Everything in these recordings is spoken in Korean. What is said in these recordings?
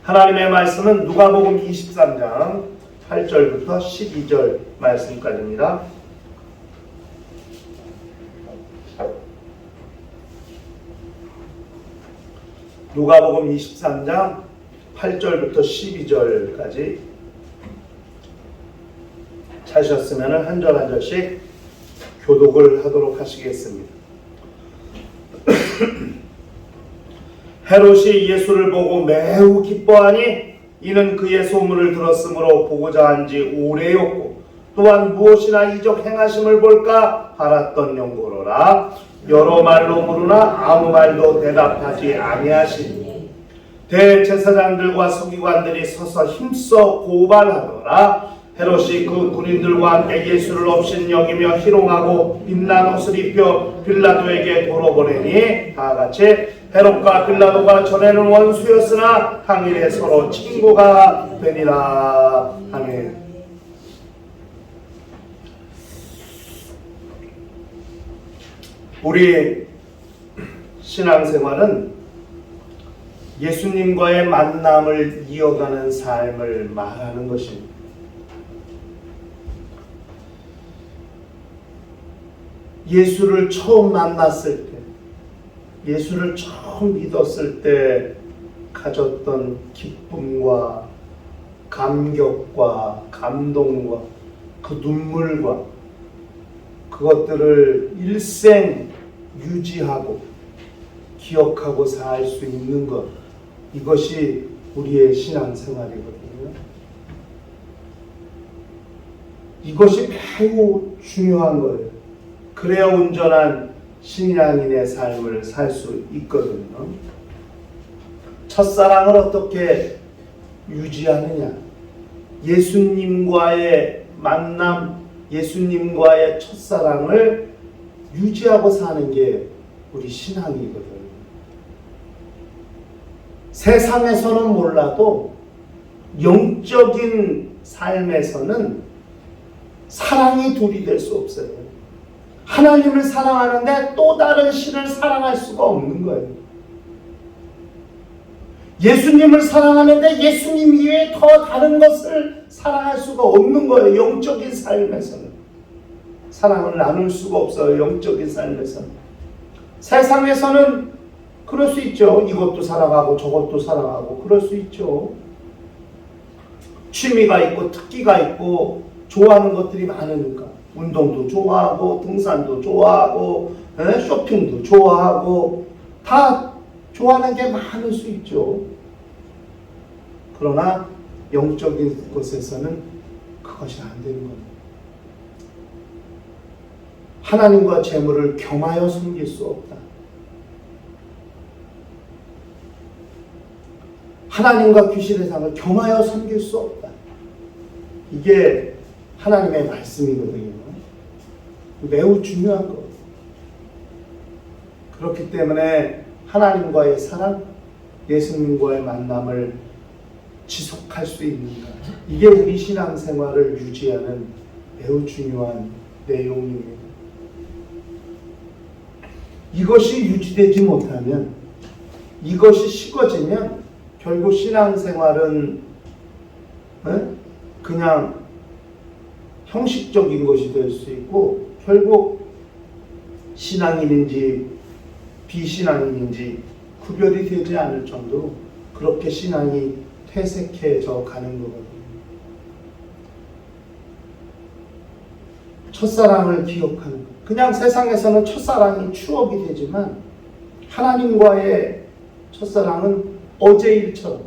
하나님의 말씀은 누가복음 23장 8절부터 12절 말씀까지입니다. 누가복음 23장 8절부터 12절까지 찾으셨으면 한 절 한 절씩 교독을 하도록 하시겠습니다. 헤롯이 예수를 보고 매우 기뻐하니 이는 그의 소문을 들었으므로 보고자 한지 오래였고 또한 무엇이나 이적 행하심을 볼까 바랐던 연고로라. 여러 말로 물으나 아무 말도 대답하지 아니하시니 대제사장들과 서기관들이 서서 힘써 고발하더라. 헤롯이 그 군인들과 함께 예수를 없인 여기며 희롱하고 빛난 옷을 입혀 빌라도에게 돌아보내니 다같이 헤롯과 빌라도가 전에는 원수였으나 당일에 서로 친구가 되니라. 아멘. 우리 신앙생활은 예수님과의 만남을 이어가는 삶을 말하는 것입니다. 예수를 처음 만났을 때, 예수를 처음 믿었을 때 가졌던 기쁨과 감격과 감동과 그 눈물과 그것들을 일생 유지하고 기억하고 살 수 있는 것, 이것이 우리의 신앙생활이거든요. 이것이 매우 중요한 거예요. 그래야 온전한 신앙인의 삶을 살 수 있거든요. 첫사랑을 어떻게 유지하느냐? 예수님과의 만남, 예수님과의 첫사랑을 유지하고 사는 게 우리 신앙이거든요. 세상에서는 몰라도 영적인 삶에서는 사랑이 둘이 될 수 없어요. 하나님을 사랑하는데 또 다른 신을 사랑할 수가 없는 거예요. 예수님을 사랑하는데 예수님 이외에 더 다른 것을 사랑할 수가 없는 거예요. 영적인 삶에서는 사랑을 나눌 수가 없어요. 영적인 삶에서는. 세상에서는 그럴 수 있죠. 이것도 사랑하고 저것도 사랑하고 그럴 수 있죠. 취미가 있고 특기가 있고 좋아하는 것들이 많으니까 운동도 좋아하고 등산도 좋아하고 쇼핑도 좋아하고 다 좋아하는 게 많을 수 있죠. 그러나 영적인 곳에서는 그것이 안 되는 겁니다. 하나님과 재물을 겸하여 섬길 수 없다. 하나님과 귀신의 상을 겸하여 섬길 수 없다. 이게 하나님의 말씀이거든요. 매우 중요한 것. 그렇기 때문에 하나님과의 사랑, 예수님과의 만남을 지속할 수 있는가. 이게 우리 신앙생활을 유지하는 매우 중요한 내용입니다. 이것이 유지되지 못하면, 이것이 식어지면 결국 신앙생활은 그냥 형식적인 것이 될 수 있고 결국 신앙인인지 비신앙인인지 구별이 되지 않을 정도로 그렇게 신앙이 퇴색해져 가는 거거든요. 첫사랑을 기억하는 것. 그냥 세상에서는 첫사랑이 추억이 되지만 하나님과의 첫사랑은 어제 일처럼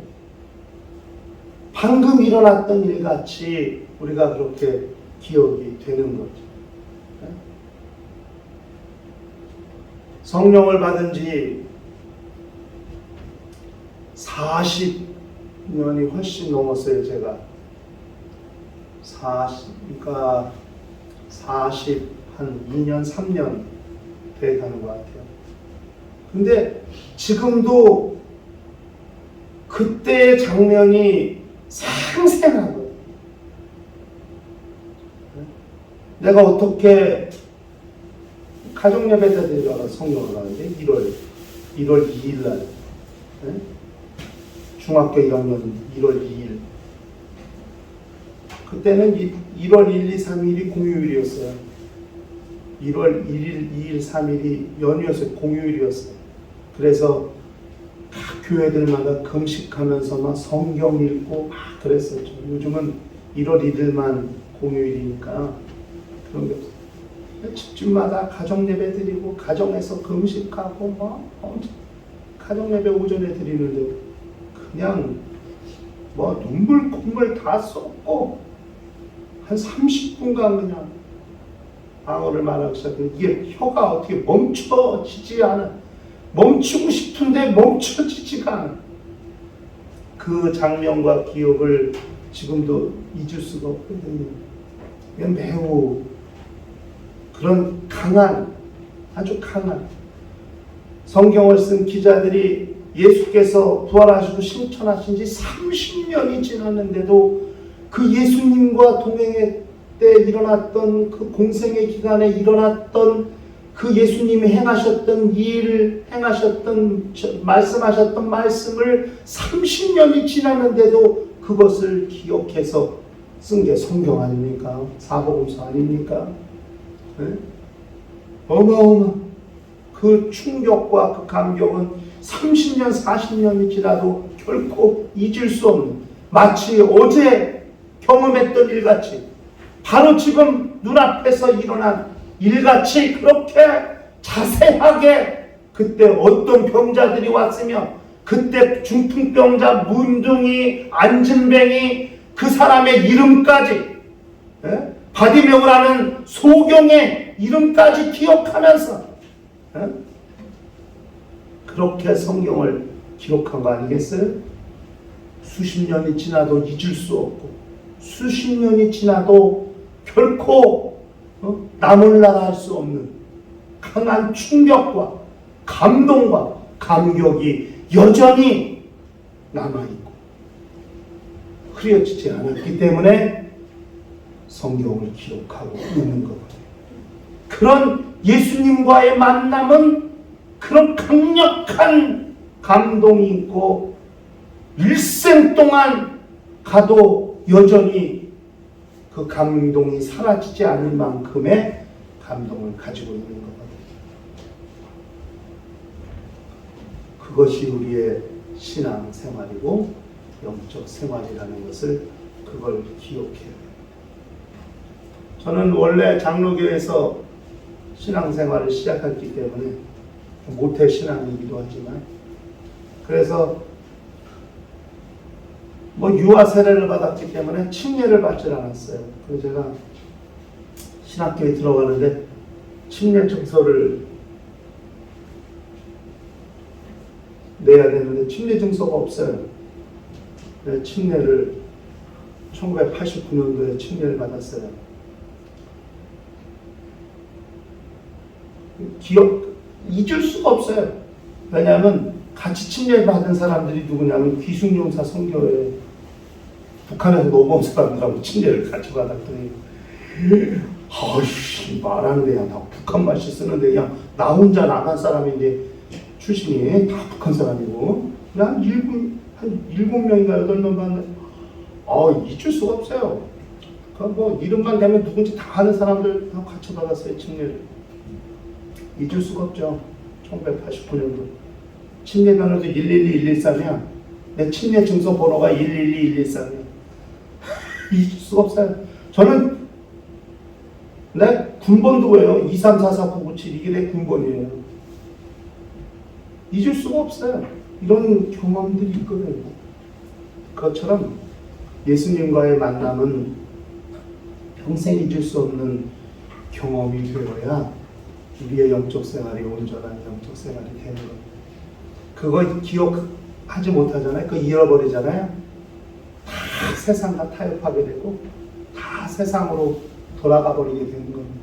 방금 일어났던 일같이 우리가 그렇게 기억이 되는 거죠. 성령을 받은 지 40년이 훨씬 넘었어요. 제가 그러니까 한 2년 3년 돼가는 것 같아요. 근데 지금도 그때의 장면이 생생하거든요. 내가 어떻게 가정예배 때 내가 성령을 받는데 1월 2일 날 중학교 1학년 1월 2일. 그때는 1월 1, 2, 3일이 공휴일이었어요. 1월 1일, 2일, 3일이 연휴였어요. 공휴일이었어요. 그래서 각 교회들마다 금식하면서 막 성경 읽고 막 그랬었죠. 요즘은 1월 1일만 공휴일이니까 그런 게 없어요. 집집마다 가정 예배 드리고 가정에서 금식하고 막 가정 예배 오전에 드리는데 그냥 뭐 눈물 콧물 다 쏟고 한 30분간 그냥 방언을 말하기 시작해요. 이게 혀가 어떻게 멈춰지지 않아. 멈추고 싶은데 멈춰지지가 않아. 그 장면과 기억을 지금도 잊을 수가 없거든요. 매우 그런 강한, 아주 강한 성경을 쓴 기자들이 예수께서 부활하시고 승천하신 지 30년이 지났는데도 그 예수님과 동행의 때 일어났던 그 공생의 기간에 일어났던 그 예수님이 행하셨던 일, 말씀하셨던 말씀을 30년이 지났는데도 그것을 기억해서 쓴 게 성경 아닙니까? 사복음서 아닙니까? 네? 어마어마. 그 충격과 그 감격은 30년, 40년이 지나도 결코 잊을 수 없는, 마치 어제 경험했던 일같이, 바로 지금 눈앞에서 일어난 일같이 그렇게 자세하게 그때 어떤 병자들이 왔으며 그때 중풍병자, 문둥이, 안진뱅이 그 사람의 이름까지, 바디메오라는 소경의 이름까지 기억하면서 그렇게 성경을 기록한 거 아니겠어요? 수십 년이 지나도 잊을 수 없고 수십 년이 지나도 결코 나몰라라 할 수 없는 강한 충격과 감동과 감격이 여전히 남아있고 흐려지지 않았기 때문에 성경을 기록하고 있는 거거든요. 그런 예수님과의 만남은 그런 강력한 감동이 있고 일생 동안 가도 여전히 그 감동이 사라지지 않을 만큼의 감동을 가지고 있는 거거든요. 그것이 우리의 신앙 생활이고 영적 생활이라는 것을 그걸 기억해야 돼요. 저는 원래 장로교에서 신앙생활을 시작했기 때문에 모태 신앙이기도 하지만 그래서 유아 세례를 받았기 때문에 침례를 받질 않았어요. 그래서 제가 신학교에 들어가는데 침례 증서를 내야 되는데 침례 증서가 없어요. 침례를 1989년도에 침례를 받았어요. 잊을 수가 없어요. 왜냐하면 같이 침례를 받은 사람들이 누구냐면 귀순용사 선교회 북한에서 넘어온 사람들하고 침례를 같이 받았더니 아이씨 말하는데 그냥 다 북한 말씨 쓰는데 그냥 나 혼자 남한 사람인데 출신이 다 북한 사람이고 한 7명인가 8명 봤는데 잊을 수가 없어요. 이름만 되면 누군지 다 아는 사람들하고 같이 받았어요. 침례를. 잊을 수가 없죠. 1989년도 침례번호도 112113이야. 내 침례 증서 번호가 112113이야. 잊을 수가 없어요. 저는 내 군번도 왜요? 2344997 이게 내 군번이에요. 잊을 수가 없어요. 이런 경험들이 있거든요. 그것처럼 예수님과의 만남은 평생 잊을 수 없는 경험이 되어야 우리의 영적 생활이 온전한 영적 생활이 되는 거예요. 그거 기억하지 못하잖아요. 그거 잃어버리잖아요. 다 세상과 타협하게 되고 다 세상으로 돌아가 버리게 되는 겁니다.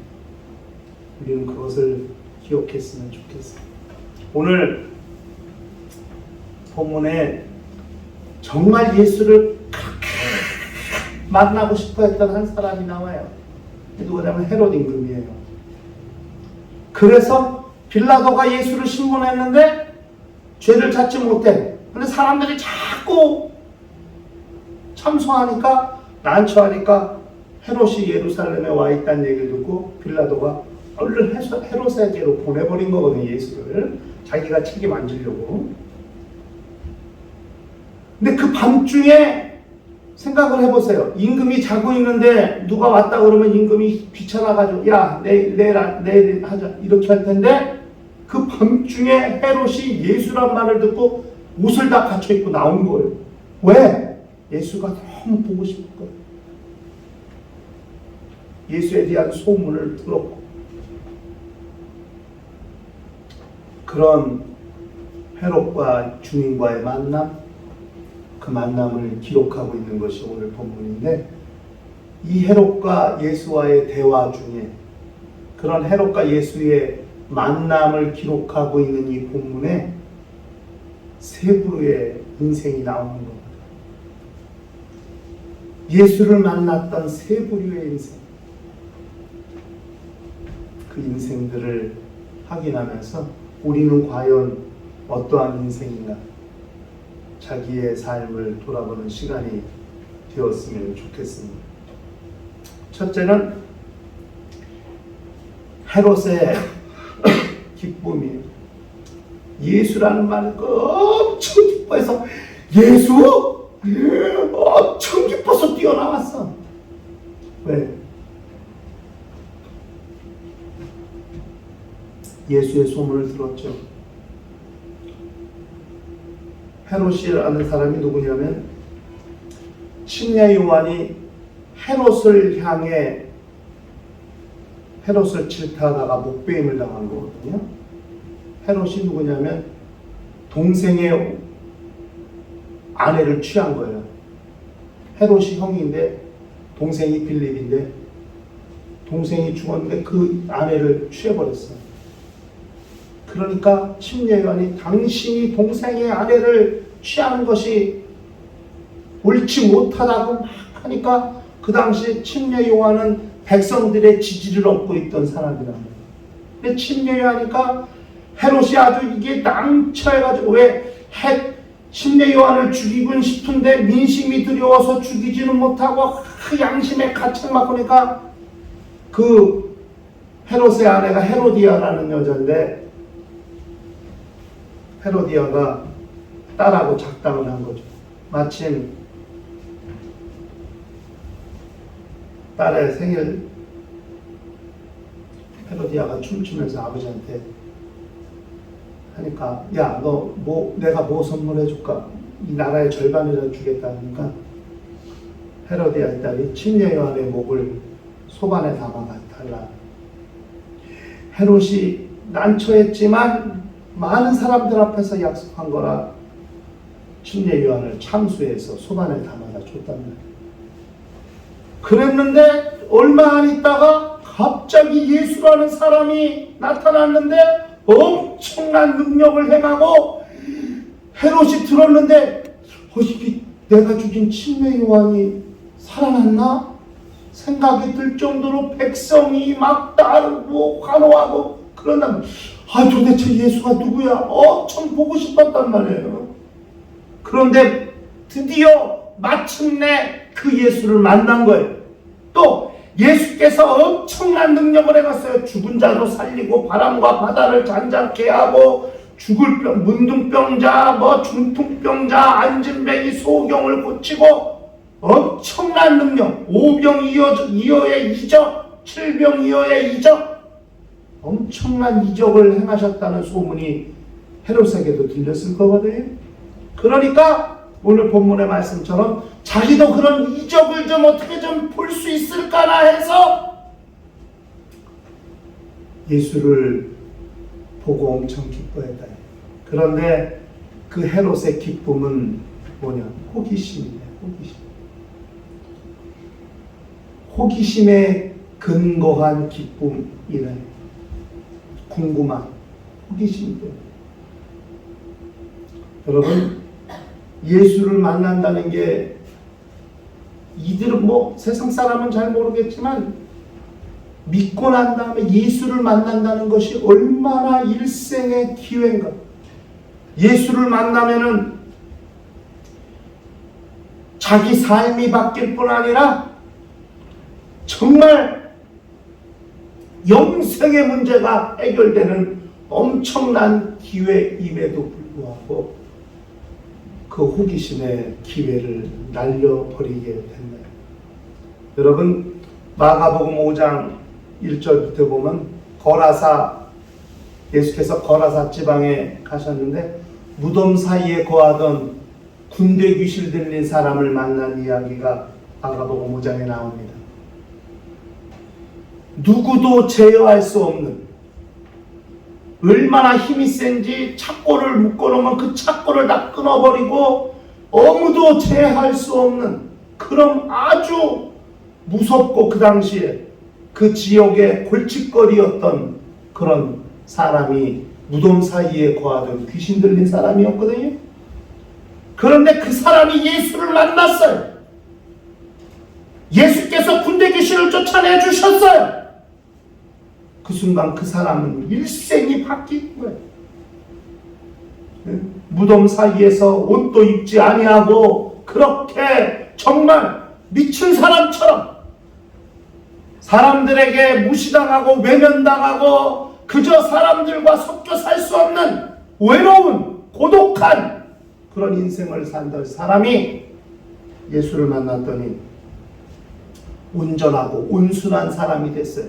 우리는 그것을 기억했으면 좋겠어요. 오늘 본문에 정말 예수를 만나고 싶어 했던 한 사람이 나와요. 누구냐면 헤롯 임금이에요. 그래서 빌라도가 예수를 신문했는데 죄를 찾지 못해. 근데 사람들이 자꾸 자꾸 참소하니까, 난처하니까 헤롯이 예루살렘에 와 있다는 얘기를 듣고 빌라도가 얼른 헤롯에게로 보내버린 거거든요. 예수를 자기가 책임 안 지려고. 근데 그 밤중에 생각을 해보세요. 임금이 자고 있는데 누가 왔다 그러면 임금이 귀찮아가지고 야 내일 하자 이렇게 할 텐데, 그 밤중에 헤롯이 예수란 말을 듣고 옷을 다 갖춰 입고 나온 거예요. 왜? 예수가 너무 보고 싶은 거예요. 예수에 대한 소문을 들었고. 그런 헤롯과 주님과의 만남, 그 만남을 기록하고 있는 것이 오늘 본문인데, 이 헤롯과 예수와의 대화 중에 그런 헤롯과 예수의 만남을 기록하고 있는 이 본문에 세 부류의 인생이 나오는 겁니다. 예수를 만났던 세 부류의 인생, 그 인생들을 확인하면서 우리는 과연 어떠한 인생인가, 자기의 삶을 돌아보는 시간이 되었으면 좋겠습니다. 첫째는 헤롯의 기쁨이에요. 예수라는 말을 엄청 기뻐해서, 예수? 엄청 기뻐서 뛰어나왔어. 왜? 예수의 소문을 들었죠. 헤롯이라는 사람이 누구냐면, 침례 요한이 헤롯을 향해 헤롯을 질타하다가 목베임을 당한 거거든요. 헤롯이 누구냐면 동생의 아내를 취한 거예요. 헤롯이 형인데 동생이 빌립인데, 동생이 죽었는데 그 아내를 취해버렸어요. 그러니까 침례 요한이 당신이 동생의 아내를 취하는 것이 옳지 못하다고 막 하니까, 그 당시 침례 요한은 백성들의 지지를 얻고 있던 사람이란 말이에요. 근데 침례 요한이니까 헤롯이 아주 이게 낭처해가지고, 왜 침례 요한을 죽이고 싶은데 민심이 두려워서 죽이지는 못하고 그 양심에 가책받고 니까, 그 헤롯의 아내가 헤로디아라는 여자인데, 헤로디아가 딸하고 작당을 한 거죠. 마침 딸의 생일, 헤로디아가 춤추면서 아버지한테 하니까, 야, 너 내가 뭐 선물해 줄까? 이 나라의 절반이라도 주겠다 하니까, 헤로디아의 딸이 침례 요한의 목을 소반에 담아 달라. 헤롯이 난처했지만 많은 사람들 앞에서 약속한 거라 침례 요한을 참수해서 소반에 담아다 줬단 말이에요. 그랬는데 얼마 안 있다가 갑자기 예수라는 사람이 나타났는데 엄청난 능력을 행하고, 헤롯이 들었는데 내가 죽인 침례 요한이 살아났나? 생각이 들 정도로 백성이 막 따르고 환호하고 그런다면, 도대체 예수가 누구야? 엄청 보고 싶었단 말이에요. 그런데 드디어 마침내 그 예수를 만난 거예요. 또 예수께서 엄청난 능력을 해갔어요. 죽은 자도 살리고 바람과 바다를 잔잔케 하고, 죽을 문둥병자, 중풍병자, 안진뱅이, 소경을 고치고, 엄청난 능력. 5병 2여의 이적, 7병 2여의 이적, 엄청난 이적을 행하셨다는 소문이 헤롯에게도 들렸을 거거든요. 그러니까 오늘 본문의 말씀처럼 자기도 그런 이적을 좀 어떻게 좀 볼 수 있을까나 해서 예수를 보고 엄청 기뻐했다. 그런데 그 헤롯의 기쁨은 뭐냐? 호기심이에요. 호기심에 근거한 기쁨이래. 궁금한 호기심 때문에. 여러분, 예수를 만난다는 게, 이들은 세상 사람은 잘 모르겠지만 믿고 난 다음에 예수를 만난다는 것이 얼마나 일생의 기회인가. 예수를 만나면은 자기 삶이 바뀔 뿐 아니라 정말 영생의 문제가 해결되는 엄청난 기회임에도 불구하고 그 호기심의 기회를 날려버리게 됐네요. 여러분, 마가복음 5장 1절부터 보면 예수께서 거라사 지방에 가셨는데 무덤 사이에 거하던 군대 귀신 들린 사람을 만난 이야기가 마가복음 5장에 나옵니다. 누구도 제어할 수 없는, 얼마나 힘이 센지 착고를 묶어놓으면 그 착고를 다 끊어버리고 아무도 제어할 수 없는 그런 아주 무섭고 그 당시에 그 지역의 골칫거리였던 그런 사람이 무덤 사이에 거하던 귀신 들린 사람이었거든요. 그런데 그 사람이 예수를 만났어요. 예수께서 군대 귀신을 쫓아내 주셨어요. 그 순간 그 사람은 일생이 바뀐 거예요. 무덤 사이에서 옷도 입지 아니하고 그렇게 정말 미친 사람처럼 사람들에게 무시당하고 외면당하고 그저 사람들과 섞여 살 수 없는 외로운 고독한 그런 인생을 산던 사람이 예수를 만났더니 온전하고 온순한 사람이 됐어요.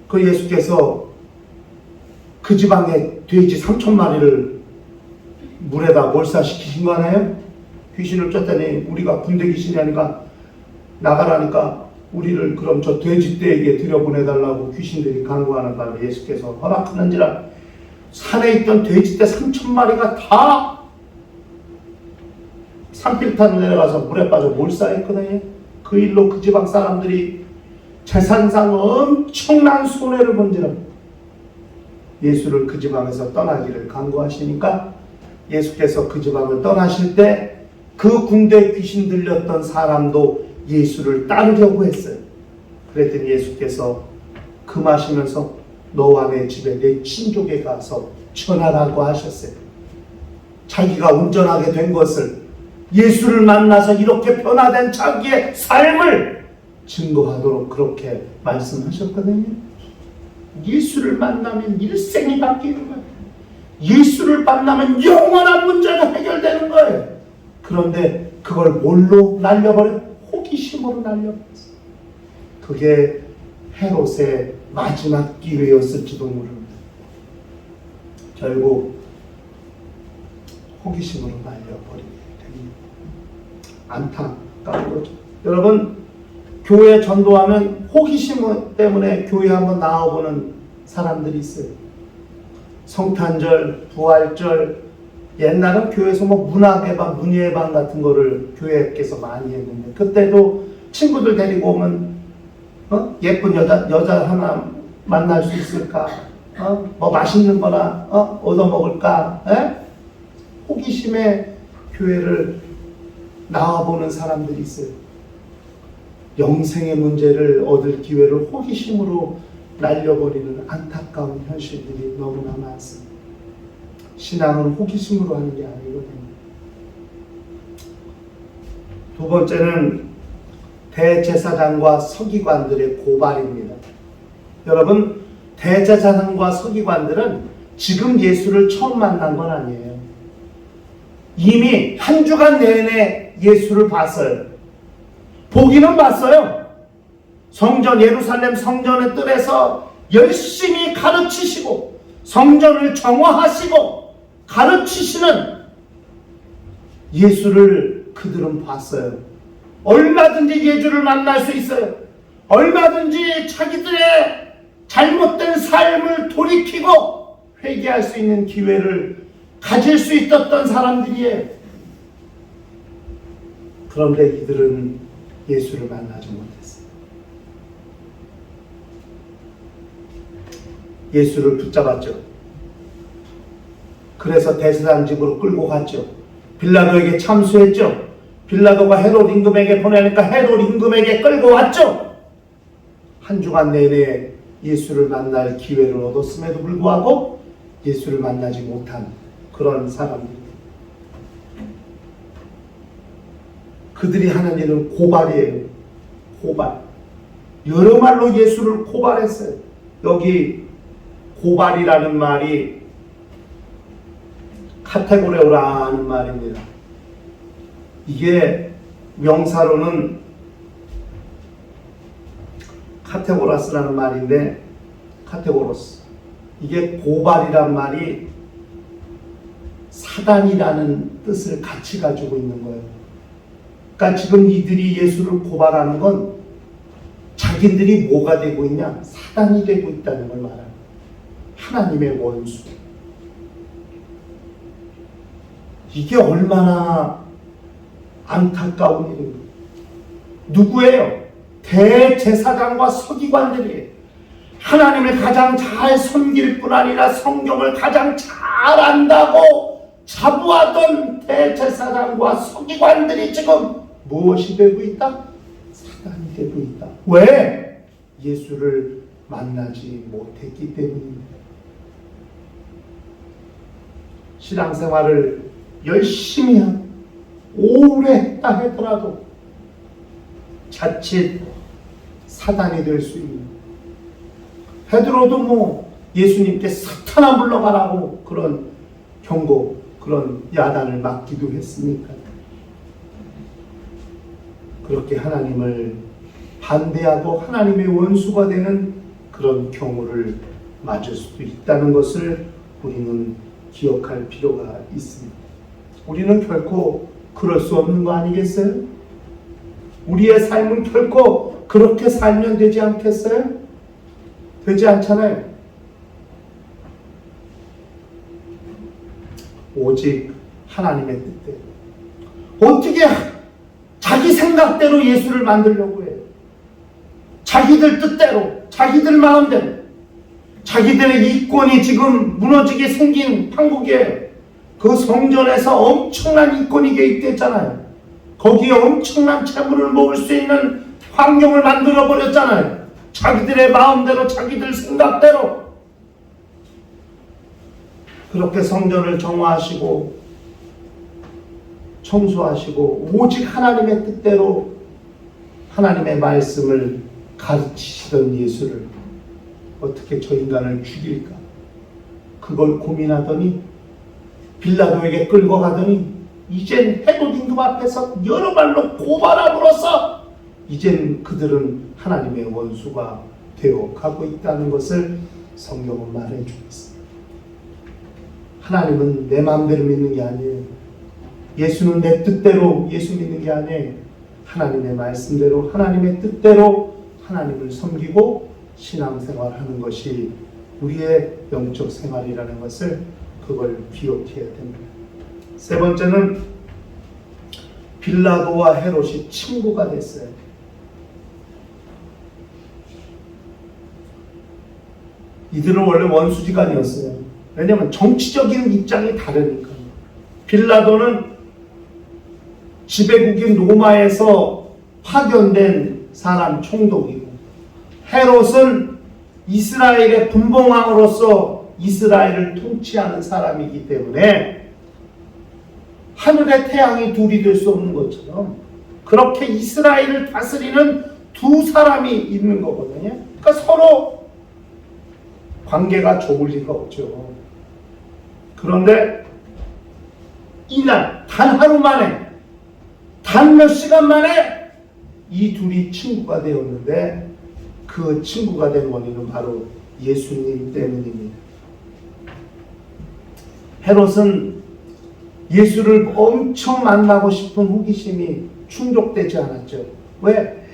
그 예수께서 그 지방에 돼지 3,000마리를 물에다 몰사시키신 거 아니에요? 귀신을 쫓더니 우리가 군대 귀신이 아니까 나가라니까 우리를 그럼 저 돼지떼에게 들여보내달라고 귀신들이 간구하는 바를 예수께서 허락하는지라 산에 있던 돼지떼 3,000마리가 다 산길탄을 내려가서 물에 빠져 몰사했거든요. 그 일로 그 지방 사람들이 재산상 엄청난 손해를 본지라 예수를 그 지방에서 떠나기를 간구하시니까 예수께서 그 지방을 떠나실 때 그 군대 귀신 들렸던 사람도 예수를 따르려고 했어요. 그랬더니 예수께서 금하시면서 너와 내 집에 내 친족에 가서 전하라고 하셨어요. 자기가 온전하게 된 것을, 예수를 만나서 이렇게 변화된 자기의 삶을 증거하도록 그렇게 말씀하셨거든요. 예수를 만나면 일생이 바뀌는 거예요. 예수를 만나면 영원한 문제가 해결되는 거예요. 그런데 그걸 뭘로 날려버려? 호기심으로 날려버렸어요. 그게 헤롯의 마지막 기회였을지도 모릅니다. 결국 호기심으로 날려버리게 됩니다. 안타까운 거죠. 여러분, 교회 전도하면 호기심 때문에 교회 한번 나와보는 사람들이 있어요. 성탄절, 부활절, 옛날은 교회에서 문화개방, 문예방 같은 거를 교회에서 많이 했는데 그때도 친구들 데리고 오면 예쁜 여자 하나 만날 수 있을까? 뭐 맛있는 거나 얻어먹을까? 호기심에 교회를 나와보는 사람들이 있어요. 영생의 문제를 얻을 기회를 호기심으로 날려버리는 안타까운 현실들이 너무나 많습니다. 신앙은 호기심으로 하는 게 아니거든요. 두 번째는 대제사장과 서기관들의 고발입니다. 여러분, 대제사장과 서기관들은 지금 예수를 처음 만난 건 아니에요. 이미 한 주간 내내 예수를 봤어요. 보기는 봤어요. 성전, 예루살렘 성전의 뜰에서 열심히 가르치시고 성전을 정화하시고 가르치시는 예수를 그들은 봤어요. 얼마든지 예수를 만날 수 있어요. 얼마든지 자기들의 잘못된 삶을 돌이키고 회개할 수 있는 기회를 가질 수 있었던 사람들이에요. 그런데 이들은 예수를 만나지 못했어요. 예수를 붙잡았죠. 그래서 대제사장 집으로 끌고 갔죠. 빌라도에게 참수했죠. 빌라도가 헤롯 임금에게 보내니까 헤롯 임금에게 끌고 왔죠. 한 주간 내내 예수를 만날 기회를 얻었음에도 불구하고 예수를 만나지 못한 그런 사람들. 그들이 하는 일은 고발이에요. 고발. 여러 말로 예수를 고발했어요. 여기 고발이라는 말이 카테고레오라는 말입니다. 이게 명사로는 카테고라스라는 말인데, 카테고로스. 이게 고발이란 말이 사단이라는 뜻을 같이 가지고 있는 거예요. 그러니까 지금 이들이 예수를 고발하는 건 자기들이 뭐가 되고 있냐? 사단이 되고 있다는 걸 말합니다. 하나님의 원수. 이게 얼마나 안타까운 일입니까? 누구예요? 대제사장과 서기관들이에요. 하나님을 가장 잘 섬길 뿐 아니라 성경을 가장 잘 안다고 자부하던 대제사장과 서기관들이 지금 무엇이 되고 있다? 사단이 되고 있다. 왜? 예수를 만나지 못했기 때문입니다. 신앙생활을 열심히 오래 했다 하더라도 자칫 사단이 될 수 있는, 베드로도 예수님께 사탄아 물러가라고 그런 경고, 그런 야단을 맞기도 했으니까. 그렇게 하나님을 반대하고 하나님의 원수가 되는 그런 경우를 맞을 수도 있다는 것을 우리는 기억할 필요가 있습니다. 우리는 결코 그럴 수 없는 거 아니겠어요? 우리의 삶은 결코 그렇게 살면 되지 않겠어요? 되지 않잖아요. 오직 하나님의 뜻대로. 어떻게 자기 생각대로 예수를 만들려고 해요? 자기들 뜻대로, 자기들 마음대로. 자기들의 이권이 지금 무너지게 생긴 한국에 그 성전에서 엄청난 이권이 개입됐잖아요. 거기에 엄청난 재물을 모을 수 있는 환경을 만들어 버렸잖아요. 자기들의 마음대로, 자기들 생각대로. 그렇게 성전을 정화하시고 청소하시고 오직 하나님의 뜻대로 하나님의 말씀을 가르치시던 예수를 어떻게 저 인간을 죽일까? 그걸 고민하더니 빌라도에게 끌고 가더니 이젠 헤롯 임금 앞에서 여러 말로 고발함으로써 이젠 그들은 하나님의 원수가 되어 가고 있다는 것을 성경은 말해주고 있습니다. 하나님은 내 마음대로 믿는 게 아니에요. 예수는 내 뜻대로 예수 믿는 게 아니에요. 하나님의 말씀대로, 하나님의 뜻대로 하나님을 섬기고 신앙생활하는 것이 우리의 영적 생활이라는 것을 그걸 기억해야 됩니다. 세 번째는 빌라도와 헤롯이 친구가 됐어요. 이들은 원래 원수지간이었어요. 왜냐하면 정치적인 입장이 다르니까. 빌라도는 지배국인 로마에서 파견된 사람 총독이고, 헤롯은 이스라엘의 분봉왕으로서 이스라엘을 통치하는 사람이기 때문에 하늘의 태양이 둘이 될 수 없는 것처럼 그렇게 이스라엘을 다스리는 두 사람이 있는 거거든요. 그러니까 서로 관계가 좋을 리가 없죠. 그런데 이날 단 하루 만에, 단 몇 시간 만에 이 둘이 친구가 되었는데 그 친구가 된 원인은 바로 예수님 때문입니다. 헤롯은 예수를 엄청 만나고 싶은 호기심이 충족되지 않았죠. 왜?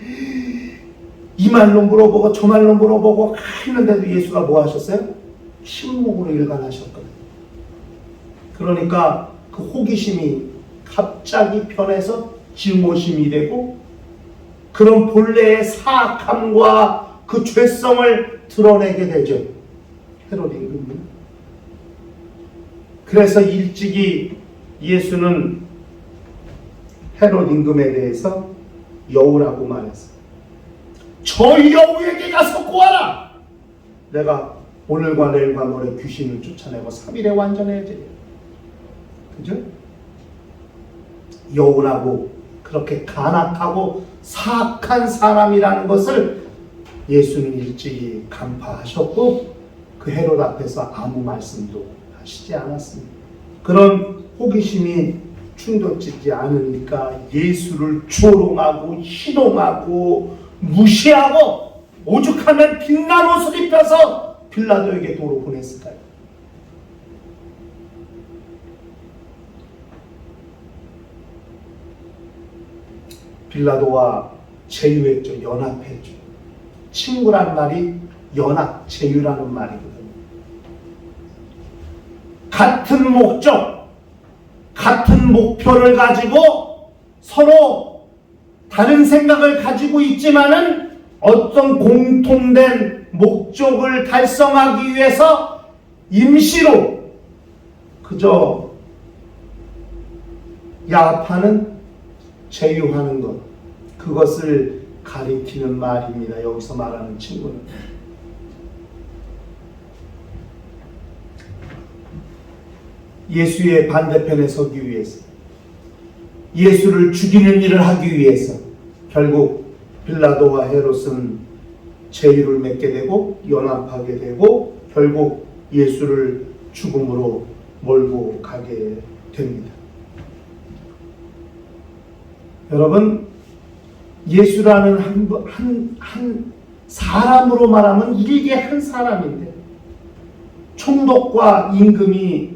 이 말로 물어보고 저 말로 물어보고 했는데도 예수가 뭐 하셨어요? 침묵으로 일관하셨거든요. 그러니까 그 호기심이 갑자기 변해서 증오심이 되고 그런 본래의 사악함과 그 죄성을 드러내게 되죠. 헤롯 임금이. 그래서 일찍이 예수는 헤롯 임금에 대해서 여우라고 말했어요. 저 여우에게 가서 구하라. 내가 오늘과 내일과 모레 귀신을 쫓아내고 3일에 완전해지리라. 그죠? 여우라고 그렇게 간악하고 사악한 사람이라는 것을 예수는 일찍이 간파하셨고 그 헤롯 앞에서 아무 말씀도 하시지 않았습니다. 그런 호기심이 충돌짓지 않으니까 예수를 조롱하고 희롱하고 무시하고 오죽하면 빛난 옷을 입혀서 빌라도에게 도로 보냈을까요? 빌라도와 제휴했죠. 연합했죠. 친구란 말이 연합, 제휴라는 말이거든요. 같은 목적, 같은 목표를 가지고 서로 다른 생각을 가지고 있지만은 어떤 공통된 목적을 달성하기 위해서 임시로 그저 야합하는, 제휴하는 것, 그것을 가리키는 말입니다. 여기서 말하는 친구는. 예수의 반대편에 서기 위해서, 예수를 죽이는 일을 하기 위해서 결국 빌라도와 헤롯은 제휴를 맺게 되고 연합하게 되고 결국 예수를 죽음으로 몰고 가게 됩니다. 여러분, 예수라는 한 사람으로 말하면 일개 한 사람인데 총독과 임금이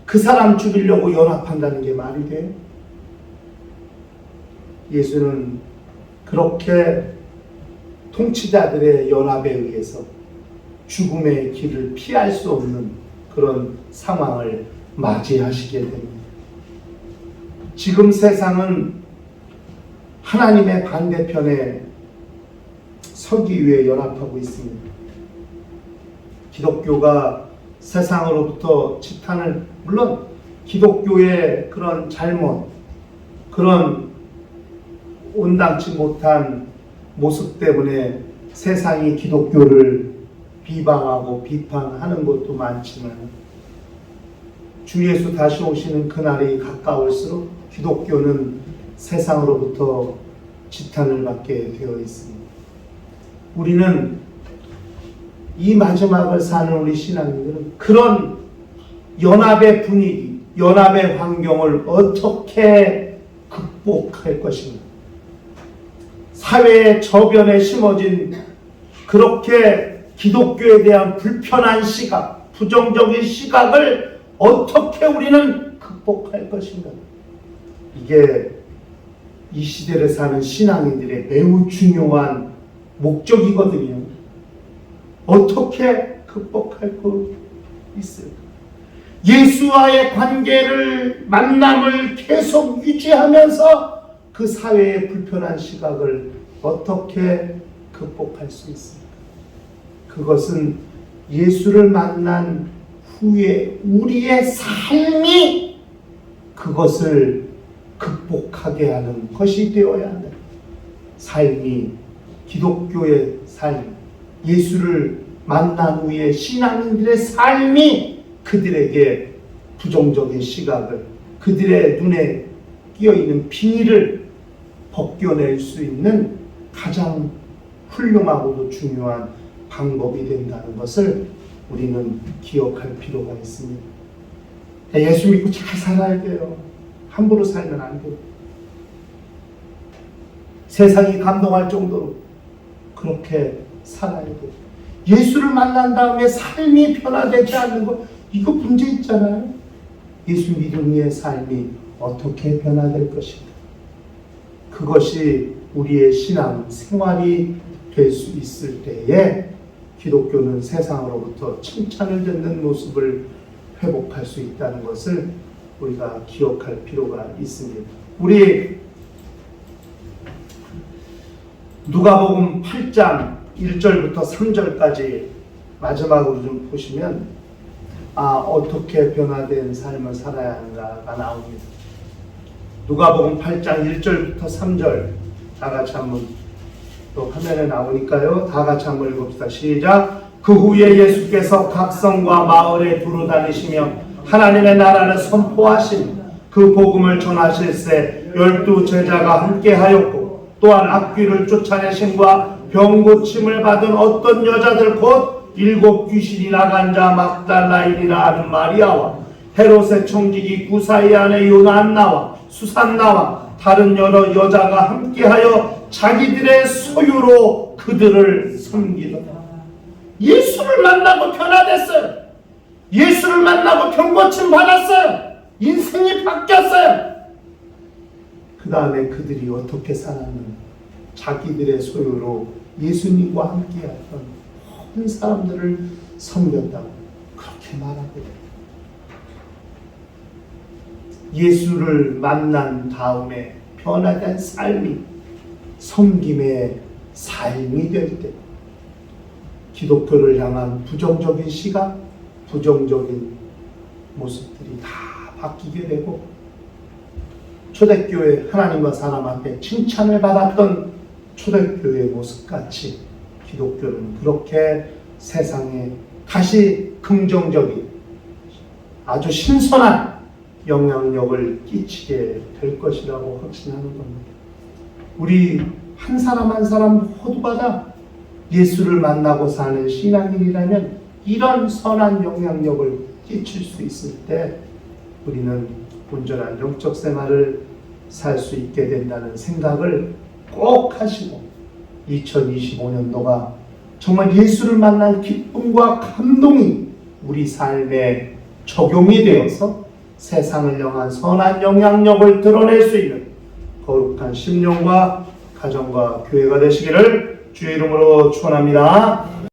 그 사람 죽이려고 연합한다는 게 말이 돼요? 예수는 그렇게 통치자들의 연합에 의해서 죽음의 길을 피할 수 없는 그런 상황을 맞이하시게 됩니다. 지금 세상은 하나님의 반대편에 서기 위해 연합하고 있습니다. 기독교가 세상으로부터 지탄을, 물론 기독교의 그런 잘못, 그런 온당치 못한 모습 때문에 세상이 기독교를 비방하고 비판하는 것도 많지만 주 예수 다시 오시는 그날이 가까울수록 기독교는 세상으로부터 지탄을 받게 되어 있습니다. 우리는 이 마지막을 사는 우리 신앙인들은 그런 연합의 분위기, 연합의 환경을 어떻게 극복할 것인가? 사회의 저변에 심어진 그렇게 기독교에 대한 불편한 시각, 부정적인 시각을 어떻게 우리는 극복할 것인가? 이게 이 시대를 사는 신앙인들의 매우 중요한 목적이거든요. 어떻게 극복할 거 있을까? 예수와의 관계를, 만남을 계속 유지하면서 그 사회의 불편한 시각을 어떻게 극복할 수 있습니까? 그것은 예수를 만난 후에 우리의 삶이 그것을 극복하게 하는 것이 되어야 한다. 삶이, 기독교의 삶, 예수를 만난 후에 신앙인들의 삶이 그들에게 부정적인 시각을, 그들의 눈에 끼어있는 비닐을 벗겨낼 수 있는 가장 훌륭하고도 중요한 방법이 된다는 것을 우리는 기억할 필요가 있습니다. 예수 믿고 잘 살아야 돼요. 함부로 살면 안 돼요. 세상이 감동할 정도로 그렇게 살아야 돼요. 예수를 만난 다음에 삶이 변화되지 않는 것, 이거 문제 있잖아요. 예수 믿음 위의 삶이 어떻게 변화될 것인가? 그것이 우리의 신앙 생활이 될 수 있을 때에 기독교는 세상으로부터 칭찬을 듣는 모습을 회복할 수 있다는 것을 우리가 기억할 필요가 있습니다. 우리 누가복음 8장 1절부터 3절까지 마지막으로 좀 보시면 어떻게 변화된 삶을 살아야 하는가가 나옵니다. 누가복음 8장 1절부터 3절 다 같이 한번 또 화면에 나오니까요. 다 같이 한번 읽읍시다. 시작. 그 후에 예수께서 각 성과 마을에 두루 다니시며 하나님의 나라를 선포하시니 그 복음을 전하실새 12 제자가 함께하였고 또한 악귀를 쫓아내심과 병 고침을 받은 어떤 여자들 곧 7 귀신이 나간 자 막달라인이라 하는 마리아와 헤롯의 청지기 구사의 아내 요난나와 수산나와 다른 여러 여자가 함께하여 자기들의 소유로 그들을 섬기더라. 예수를 만나고 변화됐어요. 예수를 만나고 병고침 받았어요. 인생이 바뀌었어요. 그 다음에 그들이 어떻게 살았는가? 자기들의 소유로 예수님과 함께했던 모든 사람들을 섬겼다고 그렇게 말하고 있어요. 예수를 만난 다음에 변화된 삶이 섬김의 삶이 될 때 기독교를 향한 부정적인 시각, 부정적인 모습들이 다 바뀌게 되고 초대교회 하나님과 사람 앞에 칭찬을 받았던 초대교회의 모습같이 기독교는 그렇게 세상에 다시 긍정적인 아주 신선한 영향력을 끼치게 될 것이라고 확신하는 겁니다. 우리 한 사람 한 사람 모두가 다 예수를 만나고 사는 신앙인이라면 이런 선한 영향력을 끼칠 수 있을 때 우리는 온전한 영적 생활을 살 수 있게 된다는 생각을 꼭 하시고 2025년도가 정말 예수를 만난 기쁨과 감동이 우리 삶에 적용이 되어서 세상을 향한 선한 영향력을 드러낼 수 있는 거룩한 심령과 가정과 교회가 되시기를 주의 이름으로 축원합니다.